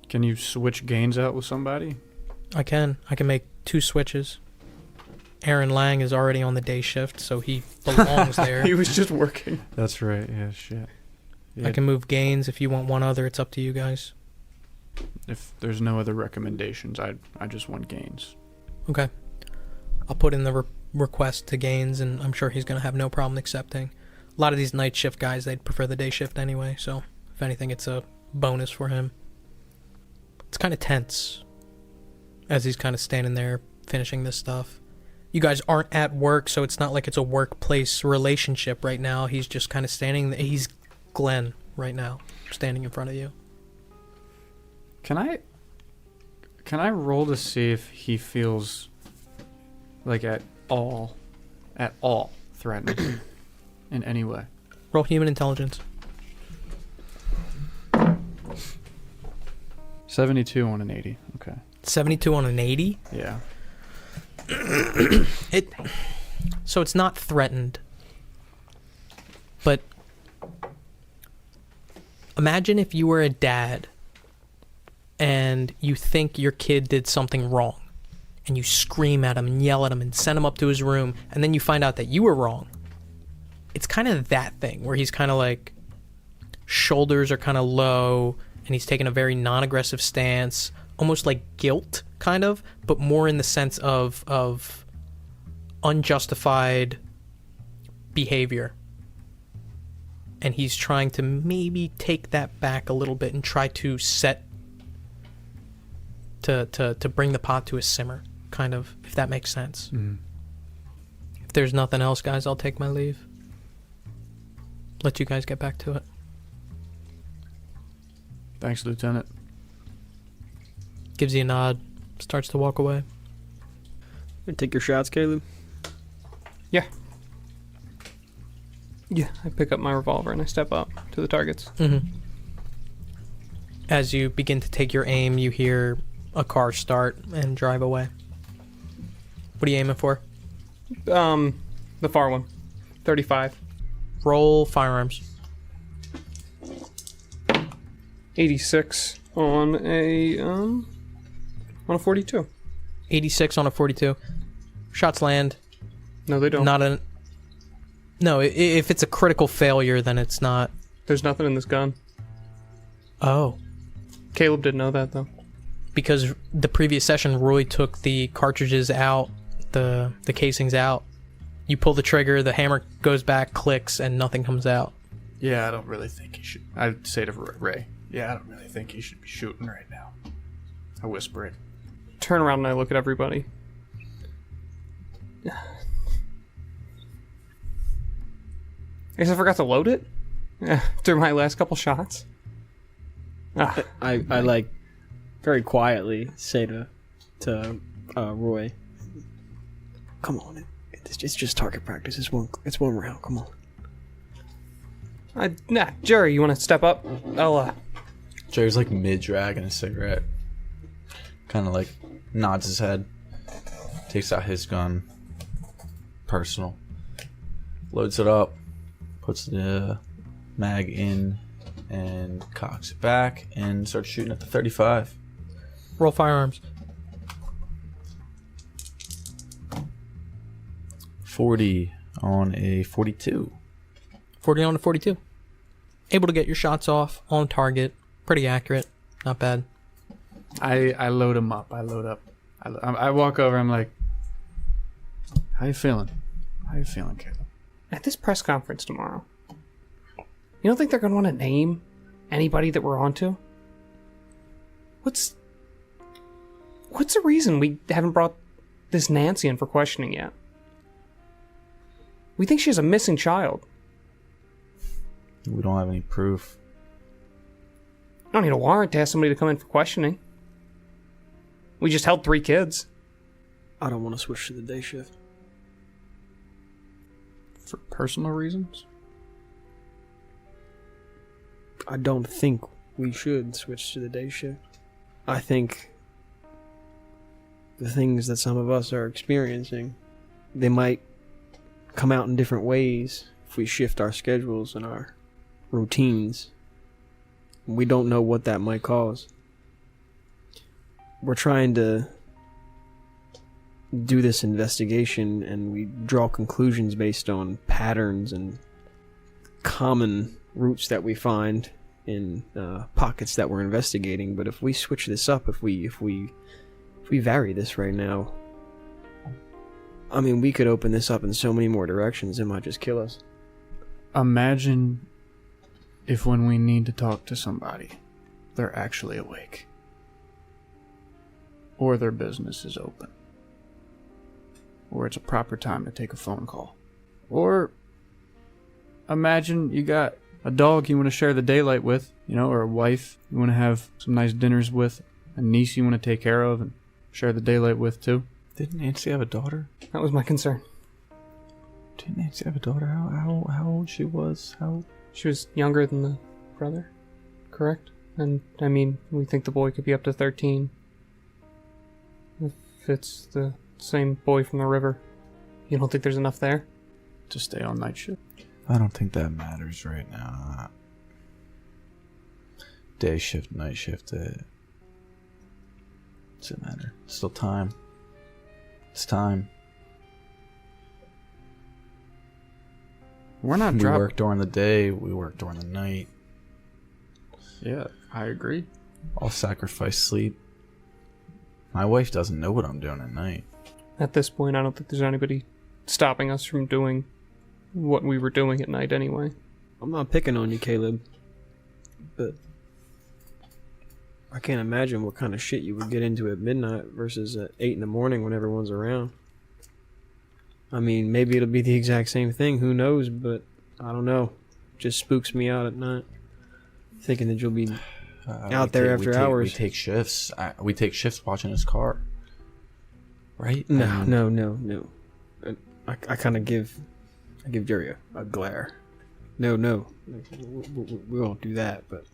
Can you switch Gaines out with somebody? I can make 2 switches. Aaron Lang is already on the day shift, so he belongs there. He was just working. That's right, yeah, shit. Yeah, I can move Gaines if you want one other. It's up to you guys. if there's no other recommendations, I just want Gaines. Okay. I'll put in the request to Gaines, and I'm sure he's going to have no problem accepting. A lot of these night shift guys, they'd prefer the day shift anyway, so if anything, it's a bonus for him. It's kind of tense as he's kind of standing there finishing this stuff. You guys aren't at work, so it's not like it's a workplace relationship right now. He's just kind of standing there. He's Glenn right now, standing in front of you. Can I roll to see if he feels like at all threatened in any way? Roll human intelligence. 72 on an 80. Okay. 72 on an 80? Yeah. So it's not threatened. But imagine if you were a dad and you think your kid did something wrong, and you scream at him and yell at him and send him up to his room, and then you find out that you were wrong. It's kind of that thing where he's kind of like, shoulders are kind of low, and he's taking a very non-aggressive stance, almost like guilt, kind of, but more in the sense of unjustified behavior. And he's trying to maybe take that back a little bit and try to to bring the pot to a simmer, kind of, if that makes sense. Mm. If there's nothing else, guys, I'll take my leave. Let you guys get back to it. Thanks, Lieutenant. Gives you a nod, starts to walk away. Take your shots, Caleb. Yeah, I pick up my revolver and I step up to the targets. Mm-hmm. As you begin to take your aim, you hear a car start and drive away. What are you aiming for? The far one. 35. Roll firearms. 86 on a 42. 86 on a 42. Shots land. No, they don't. No, if it's a critical failure, then it's not. There's nothing in this gun. Oh. Caleb didn't know that, though. Because the previous session, Roy took the cartridges out, the casings out. You pull the trigger, the hammer goes back, clicks, and nothing comes out. Yeah, I don't really think he should. I'd say to Ray, yeah, I don't really think he should be shooting right now. I whisper it. Turn around and I look at everybody. I guess I forgot to load it after my last couple shots. I like very quietly say to Roy, "Come on, it's just target practice. It's one round. Come on." Jerry, you want to step up? I'll Jerry's like mid-dragging a cigarette. Kind of like nods his head. Takes out his gun. Personal. Loads it up. Puts the mag in. And cocks it back. And starts shooting at the 35. Roll firearms. 40 on a 42. 40 on a 42. Able to get your shots off, on target. Pretty accurate. Not bad. I load him up. I load up. I walk over. I'm like, how you feeling? How you feeling, Caleb? At this press conference tomorrow, you don't think they're going to want to name anybody that we're onto? What's the reason we haven't brought this Nancy in for questioning yet? We think she has a missing child. We don't have any proof. I don't need a warrant to ask somebody to come in for questioning. We just held 3 kids. I don't want to switch to the day shift. For personal reasons? I don't think we should switch to the day shift. I think the things that some of us are experiencing, they might come out in different ways if we shift our schedules and our routines. We don't know what that might cause. We're trying to do this investigation, and we draw conclusions based on patterns and common roots that we find in pockets that we're investigating. But if we switch this up, if we vary this right now, I mean, we could open this up in so many more directions. It might just kill us. Imagine if when we need to talk to somebody, they're actually awake. Or their business is open. Or it's a proper time to take a phone call. Or imagine you got a dog you want to share the daylight with, or a wife you want to have some nice dinners with, a niece you want to take care of and share the daylight with too. Didn't Nancy have a daughter? That was my concern. Didn't Nancy have a daughter? How old she was? She was younger than the brother, correct? And, I mean, we think the boy could be up to 13. If it's the same boy from the river. You don't think there's enough there? To stay on night shift. I don't think that matters right now. Day shift, night shift, doesn't matter. It's still time. It's time. We're not We dropping. work during the day, we work during the night. Yeah, I agree. I'll sacrifice sleep. My wife doesn't know what I'm doing at night. At this point, I don't think there's anybody stopping us from doing what we were doing at night anyway. I'm not picking on you, Caleb, but I can't imagine what kind of shit you would get into at midnight versus at 8 in the morning when everyone's around. I mean, maybe it'll be the exact same thing, who knows, but I don't know. Just spooks me out at night, thinking that you'll be out there after hours. We take shifts. We take shifts watching his car. Right? No. I kind of give Jerry a glare. No. We won't do that, but...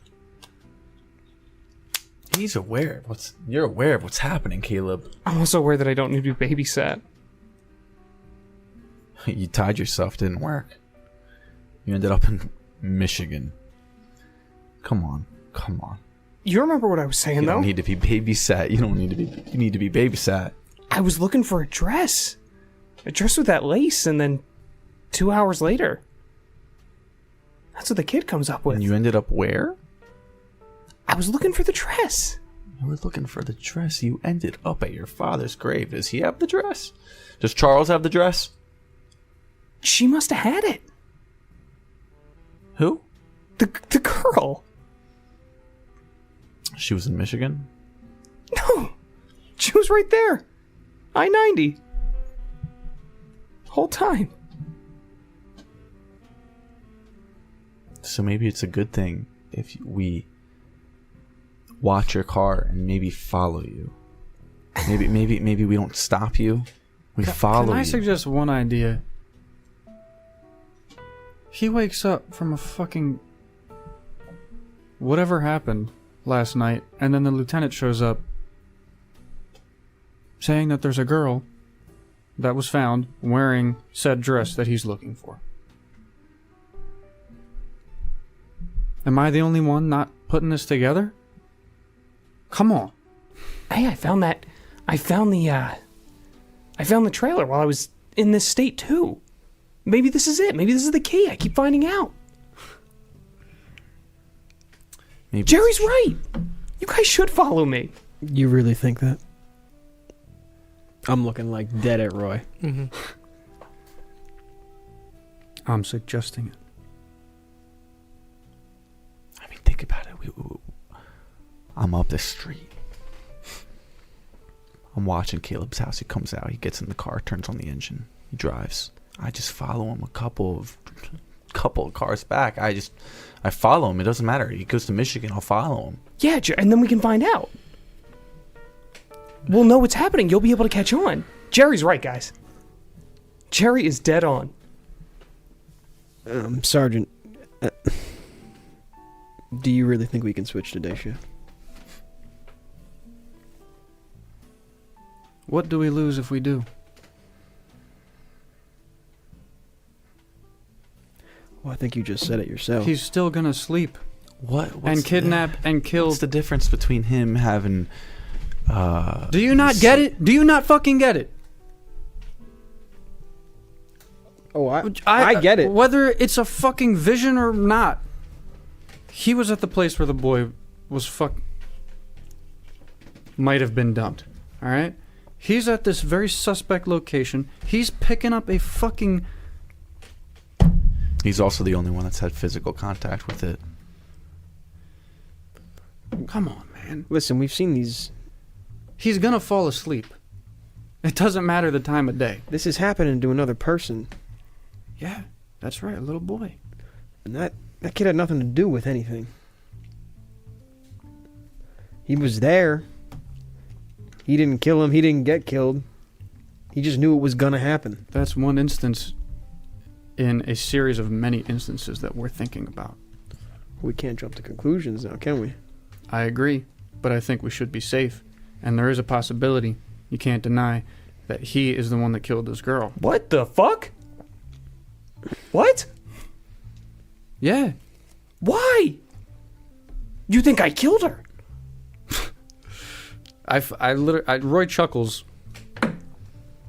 He's aware of you're aware of what's happening, Caleb. I'm also aware that I don't need to be babysat. You tied yourself, didn't work. You ended up in Michigan. Come on. You remember what I was saying, You though? don't need to be babysat. You need to be babysat. I was looking for a dress. A dress with that lace, and then 2 hours later, that's what the kid comes up with. And you ended up where? I was looking for the dress. You were looking for the dress. You ended up at your father's grave. Does he have the dress? Does Charles have the dress? She must have had it. Who? The girl. She was in Michigan? No. She was right there. I-90. Whole time. So maybe it's a good thing if we watch your car and maybe follow you. Maybe we don't stop you. We follow Can I you. suggest one idea? He wakes up from a fucking... whatever happened last night, and then the lieutenant shows up saying that there's a girl that was found wearing said dress that he's looking for. Am I the only one not putting this together? Come on. Hey, I found the trailer while I was in this state, too. Maybe this is it. Maybe this is the key. I keep finding out. Maybe Jerry's right. You guys should follow me. You really think that? I'm looking like dead at Roy. Mm-hmm. I'm suggesting it. I mean, think about it. I'm up the street. I'm watching Caleb's house. He comes out. He gets in the car, turns on the engine. He drives. I just follow him a couple of cars back. I follow him. It doesn't matter. He goes to Michigan. I'll follow him. Yeah, and then we can find out. We'll know what's happening. You'll be able to catch on. Jerry's right, guys. Jerry is dead on. Sergeant, Do you really think we can switch to day shift? What do we lose if we do? Well, I think you just said it yourself. He's still gonna sleep What? and kidnap and kill. What's the difference between him having? Do you not get it? Do you not fucking get it? Oh, I get it. Whether it's a fucking vision or not, he was at the place where the boy was might have been dumped. All right? He's at this very suspect location. He's picking up a fucking... He's also the only one that's had physical contact with it. Come on, man. Listen, we've seen these. He's gonna fall asleep. It doesn't matter the time of day. This is happening to another person, Yeah, that's right, a little boy. and that kid had nothing to do with anything. He was there. He didn't kill him. He didn't get killed. He just knew it was gonna happen. That's one instance in a series of many instances that we're thinking about. We can't jump to conclusions now, can we? I agree, but I think we should be safe. And there is a possibility, you can't deny, that he is the one that killed this girl. What the fuck? What? Yeah. Why? You think I killed her? Roy chuckles.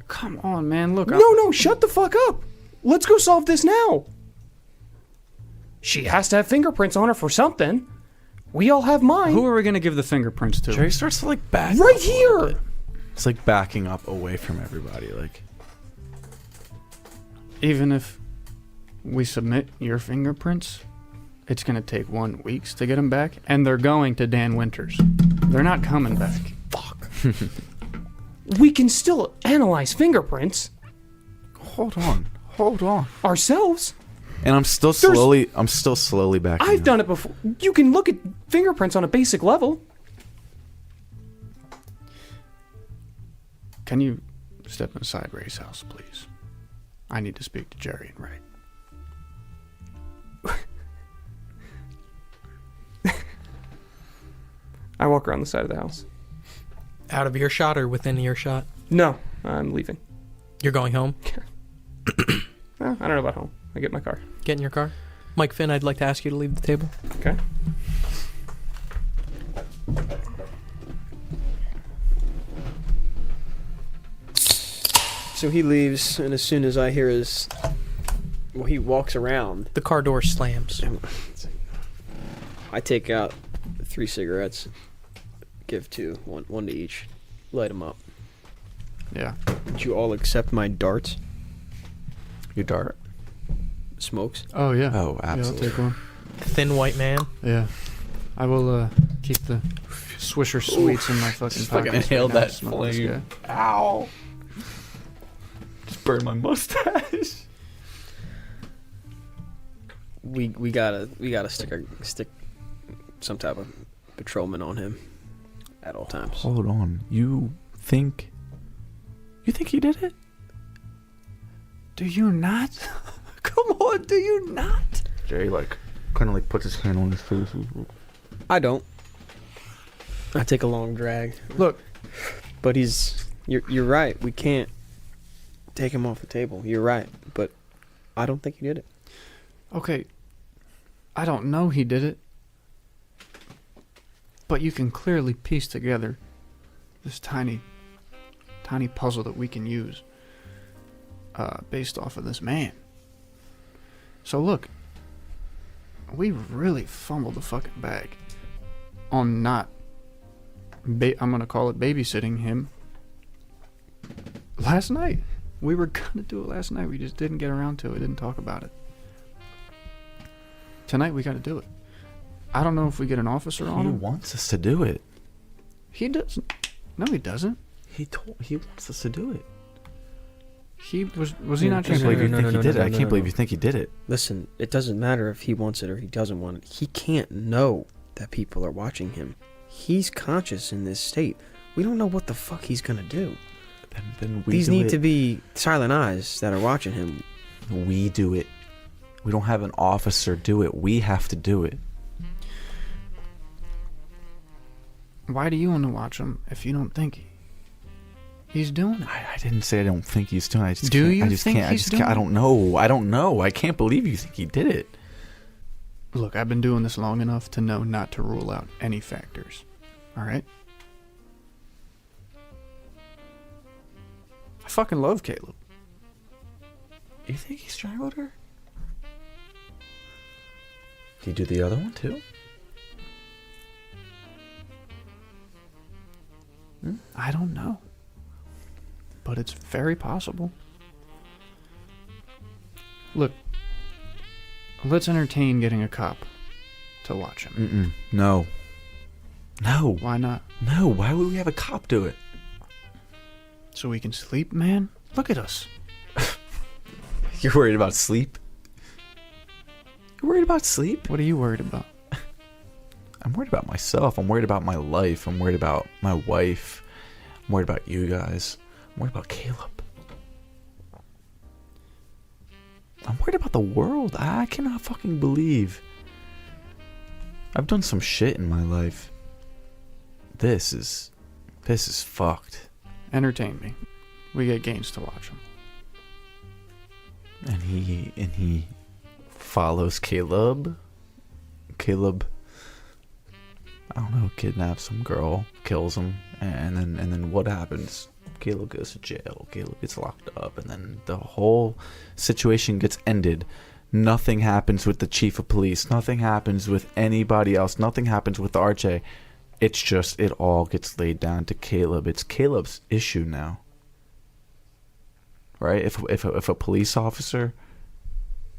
Come on, man, look. No, shut the fuck up. Let's go solve this now. She has to have fingerprints on her for something. We all have mine. Who are we going to give the fingerprints to? Jerry starts to like back Right up a here! little bit. It's like backing up away from everybody. Like, Even if we submit your fingerprints, it's going to take 1 week to get them back, and they're going to Dan Winters. They're not coming back. Fuck. We can still analyze fingerprints hold on. ourselves. And I'm still slowly backing I've up. done it before. You can look at fingerprints on a basic level. Can you step inside Ray's house, please? I need to speak to Jerry and Ray. I walk around the side of the house. Out of earshot or within earshot? No, I'm leaving. You're going home? I don't know about home. I get my car. Get in your car. Mike Finn, I'd like to ask you to leave the table. Okay. So he leaves, and as soon as I hear his... Well, he walks around. The car door slams. I take out 3 cigarettes, give 2, one to each, light them up. Yeah. Did you all accept my darts? Your dart. Smokes? Oh, yeah. Oh, absolutely. Yeah, I'll take one. Thin white man. Yeah. I will keep the Swisher Sweets in my fucking Just fucking pockets. inhale right now that to smoke this flame. guy. Ow. Just burn my mustache. We gotta stick some type of patrolman on him at all times. Hold on. You think he did it? Do you not? Come on, do you not? Jerry kind of like puts his hand on his face. I don't. I take a long drag. Look. But you're right. We can't take him off the table. You're right. But I don't think he did it. Okay. I don't know he did it. But you can clearly piece together this tiny puzzle that we can use based off of this man. So look, we really fumbled the fucking bag on not, I'm going to call it babysitting him last night. We were going to do it last night. We just didn't get around to it. Didn't talk about it. Tonight we got to do it. I don't know if we get an officer on He him. wants us to do it. He doesn't. No, he doesn't. He wants us to do it. He was he not I can't trying believe to... you no, think no, he no, did no, it. I no, can't no, believe no. you think he did it. Listen, it doesn't matter if he wants it or he doesn't want it. He can't know that people are watching him. He's conscious in this state. We don't know what the fuck he's gonna do. Then we These do need it. to be silent eyes that are watching him. We do it. We don't have an officer do it. We have to do it. Why do you want to watch him if you don't think he's doing it? I didn't say I don't think he's doing it. I just Do can't, you I just think can't. he's doing I don't know. I don't know. I can't believe you think he did it. Look, I've been doing this long enough to know not to rule out any factors. All right? I fucking love Caleb. You think he strangled her? Did he do the other one too? I don't know. But it's very possible. Look, let's entertain getting a cop to watch him. No. No. Why not? No. Why would we have a cop do it? So we can sleep, man? Look at us. You're worried about sleep? You're worried about sleep? What are you worried about? I'm worried about myself. I'm worried about my life. I'm worried about my wife. I'm worried about you guys. I'm worried about Caleb. I'm worried about the world. I cannot fucking believe I've done some shit in my life. This is fucked. Entertain me. We get Gaines to watch him. And he follows Caleb. Caleb, I don't know, kidnaps some girl, kills him, and then what happens? Caleb goes to jail. Caleb gets locked up, and then the whole situation gets ended. Nothing happens with the chief of police. Nothing happens with anybody else. Nothing happens with the RJ. It's just, it all gets laid down to Caleb. It's Caleb's issue now. Right? If a police officer,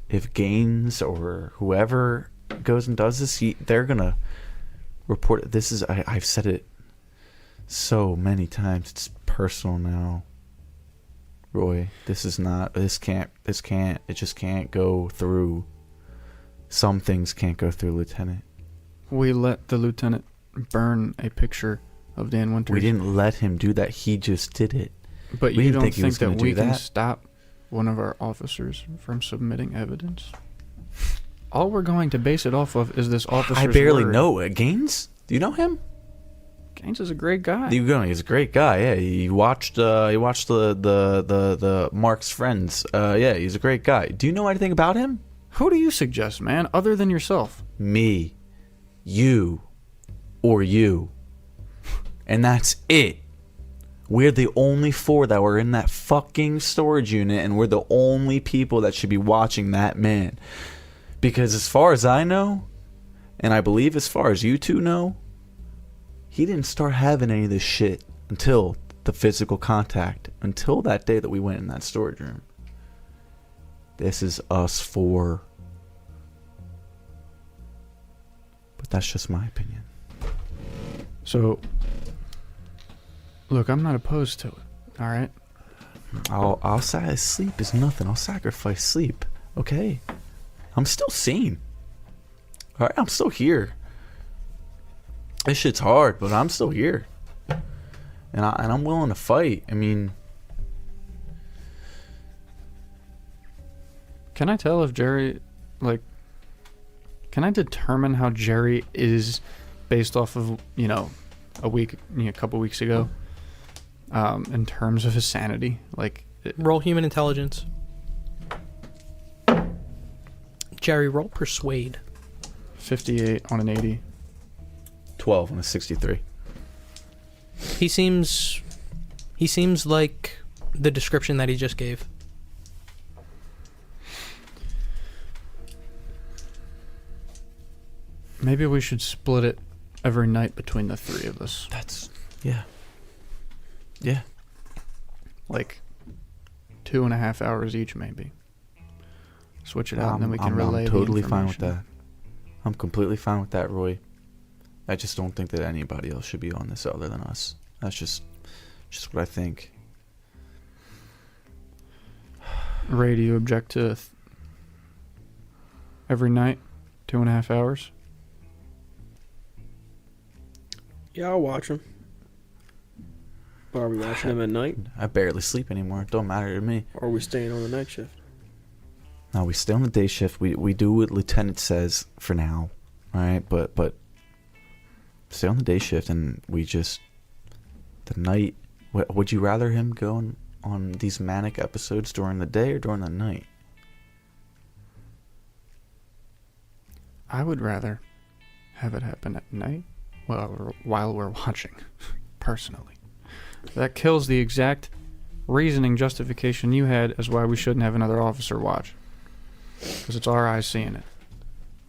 if Gaines or whoever goes and does this, they're gonna report it. This is, I've said it so many times. It's personal now. Roy, it just can't go through. Some things can't go through, Lieutenant. We let the lieutenant burn a picture of Dan Winters. We didn't let him do that. He just did it. But we you didn't don't think he was think that gonna we do can that? stop one of our officers from submitting evidence? All we're going to base it off of is this officer's I barely word. know. Gaines? Do you know him? Gaines is a great guy. He's a great guy. Yeah, he watched the Mark's Friends. Yeah, he's a great guy. Do you know anything about him? Who do you suggest, man, other than yourself? Me, you, or you, and that's it. We're the only 4 that were in that fucking storage unit, and we're the only people that should be watching that man. Because as far as I know, and I believe as far as you two know, he didn't start having any of this shit until the physical contact, until that day that we went in that storage room. This is us 4. But that's just my opinion. So, look, I'm not opposed to it, all right? I'll say sleep is nothing. I'll sacrifice sleep, okay? I'm still sane. All right, I'm still here. This shit's hard, but I'm still here, and I'm willing to fight. I mean, can I tell if Jerry, can I determine how Jerry is based off of, a couple weeks ago, in terms of his sanity? Roll human intelligence. Jerry, roll persuade. 58 on an 80. 12 on a 63. He seems like the description that he just gave. Maybe we should split it every night between the 3 of us. That's, yeah. Yeah. 2.5 hours each, maybe. Switch it out, and then we can relay I'm totally the fine with information. that. I'm completely fine with that, Roy. I just don't think that anybody else should be on this other than us. That's just what I think. Ray, do you object to every night, 2.5 hours? Yeah, I'll watch him. But are we watching him at night? I barely sleep anymore. It don't matter to me. Or are we staying on the night shift? No, we stay on the day shift. We do what Lieutenant says for now. All right? But stay on the day shift, and we just the night. Would you rather him go on these manic episodes during the day or during the night? I would rather have it happen at night while we're watching, personally. That kills the exact reasoning justification you had as why we shouldn't have another officer watch. Because it's our eyes seeing it.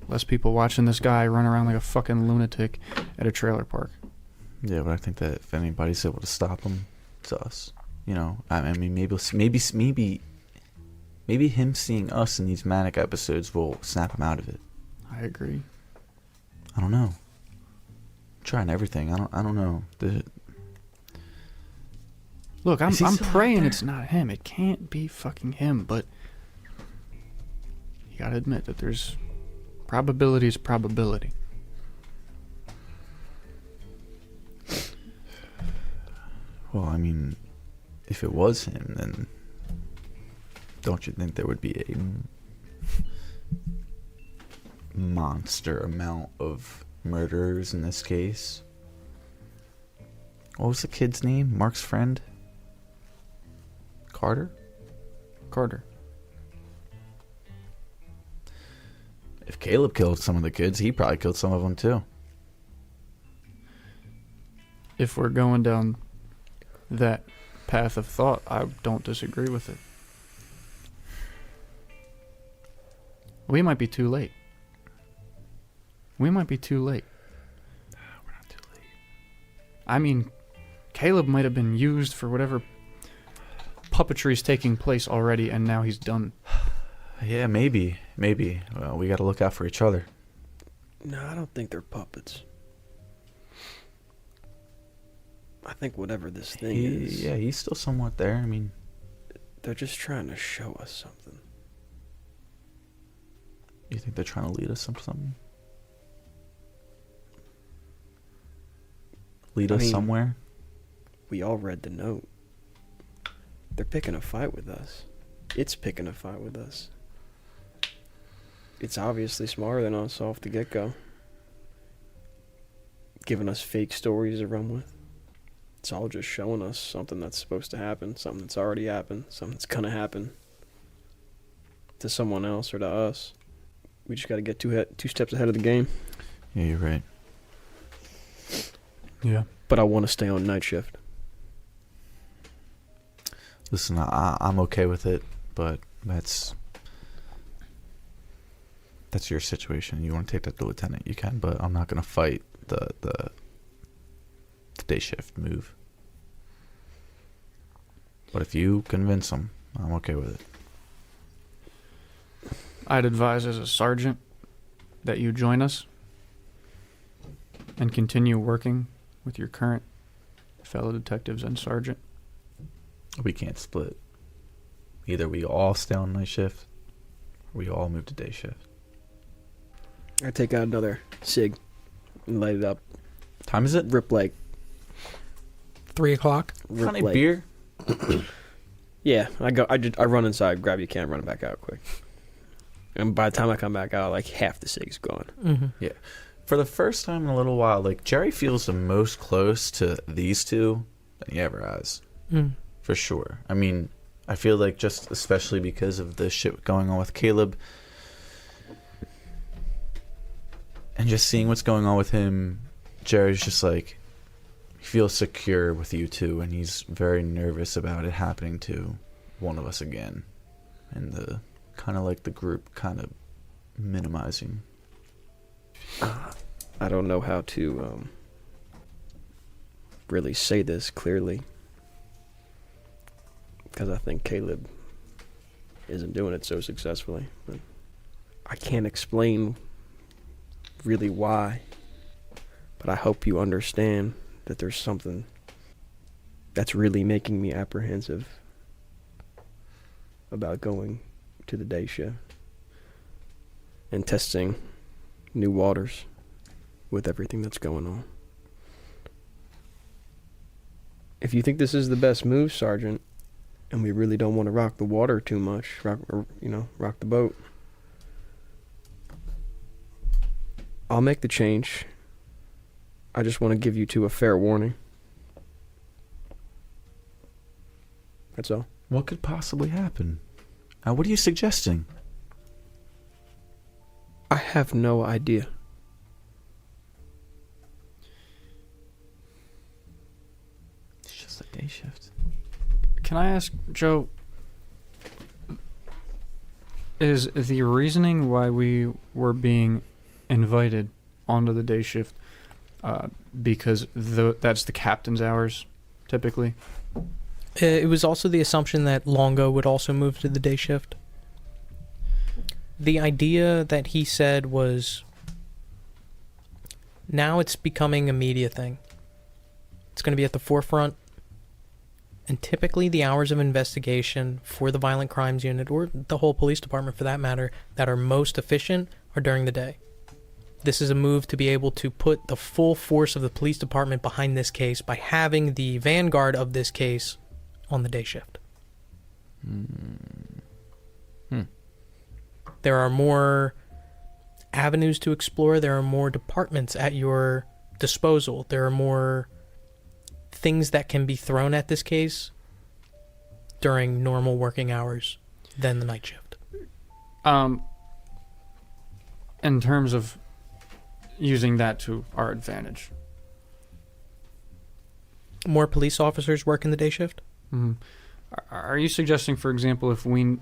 Less people watching this guy run around like a fucking lunatic at a trailer park. Yeah, but I think that if anybody's able to stop him, it's us. You know, I mean, maybe him seeing us in these manic episodes will snap him out of it. I agree. I don't know. I'm trying everything. I don't know. Look, I'm Is he still out praying there? it's not him. It can't be fucking him, but you gotta admit that there's probability is probability. Well, I mean, if it was him, then don't you think there would be a monster amount of murderers in this case? What was the kid's name? Mark's friend? Carter? If Caleb killed some of the kids, he probably killed some of them too. If we're going down that path of thought, I don't disagree with it. We might be too late. We're not too late. I mean, Caleb might have been used for whatever puppetry is taking place already, and now he's done. Yeah, maybe. Well, we gotta look out for each other. No, I don't think they're puppets. I think whatever this thing is, Yeah, he's still somewhat there. I mean, they're just trying to show us something. you think they're trying to lead us to something? Lead I us mean, somewhere? We all read the note. They're picking a fight with us. It's picking a fight with us. It's obviously smarter than us off the get-go. Giving us fake stories to run with. It's all just showing us something that's supposed to happen, something that's already happened, something that's gonna happen to someone else or to us. We just gotta get two steps ahead of the game. Yeah, you're right. Yeah. But I want to stay on night shift. Listen, I'm okay with it, but that's your situation. You want to take that to lieutenant, you can, but I'm not gonna fight the day shift move. But if you convince them, I'm okay with it. I'd advise as a sergeant that you join us and continue working with your current fellow detectives and sergeant. We can't split. Either we all stay on night shift, or we all move to day shift. I take out another cig and light it up. Time is it? Rip like 3 o'clock. rip Any like beer? Yeah, I run inside, grab your can, run it back out quick. And by the time I come back out, like half the cig's gone. Mm-hmm. For the first time in a little while, like Jerry feels the most close to these two than he ever has. Mm. For sure. I mean, I feel like just especially because of the shit going on with Caleb and just seeing what's going on with him, Jerry's just like, he feels secure with you two, and he's very nervous about it happening to one of us again. And the kind of like the group kind of minimizing. I don't know how to really say this clearly, because I think Caleb isn't doing it so successfully. But I can't explain really why, but I hope you understand that there's something that's really making me apprehensive about going to the day shift and testing new waters with everything that's going on. If you think this is the best move, Sergeant, and we really don't want to rock the water too much, rock the boat, I'll make the change I just want to give you two a fair warning. That's all. What could possibly happen? What are you suggesting? I have no idea. It's just a day shift. Can I ask, Joe, is the reasoning why we were being invited onto the day shift because that's the captain's hours, typically? It was also the assumption that Longo would also move to the day shift. The idea that he said was, now it's becoming a media thing. It's going to be at the forefront. And typically the hours of investigation for the violent crimes unit, or the whole police department for that matter, that are most efficient are during the day. This is a move to be able to put the full force of the police department behind this case by having the vanguard of this case on the day shift. There are more avenues to explore. There are more departments at your disposal. There are more things that can be thrown at this case during normal working hours than the night shift. In terms of using that to our advantage. More police officers work in the day shift? Mm-hmm. Are you suggesting, for example, if we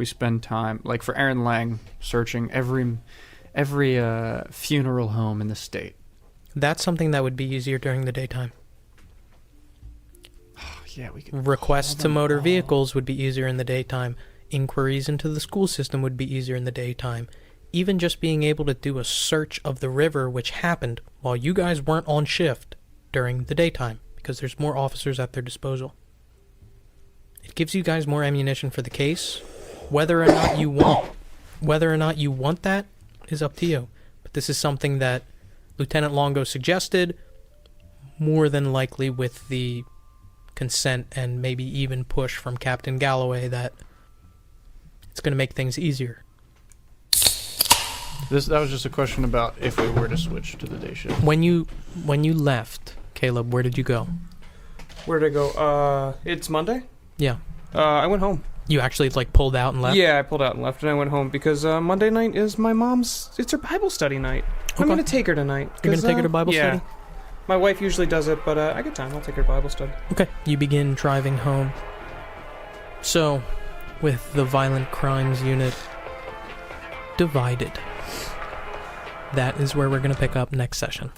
spend time, like for Aaron Lang, searching every funeral home in the state? That's something that would be easier during the daytime. Yeah, we could. Requests to motor vehicles would be easier in the daytime. Inquiries into the school system would be easier in the daytime. Even just being able to do a search of the river, which happened while you guys weren't on shift during the daytime, because there's more officers at their disposal. It gives you guys more ammunition for the case. Whether or not you want that is up to you. But this is something that Lieutenant Longo suggested, more than likely with the consent and maybe even push from Captain Galloway that it's going to make things easier. That was just a question about if we were to switch to the day shift. When you left, Caleb, where did you go? Where'd I go? It's Monday? Yeah. I went home. You actually pulled out and left? Yeah, I pulled out and left, and I went home because Monday night is my mom's. It's her Bible study night. I'm Okay. gonna take her tonight. You're gonna take her to Bible yeah. study? My wife usually does it, but I get time. I'll take her to Bible study. Okay. You begin driving home. So, with the violent crimes unit divided, that is where we're going to pick up next session.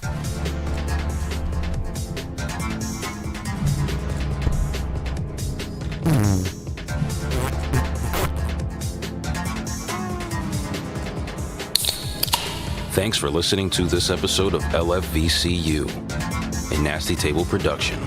Thanks for listening to this episode of LFVCU, a Nasty Table production.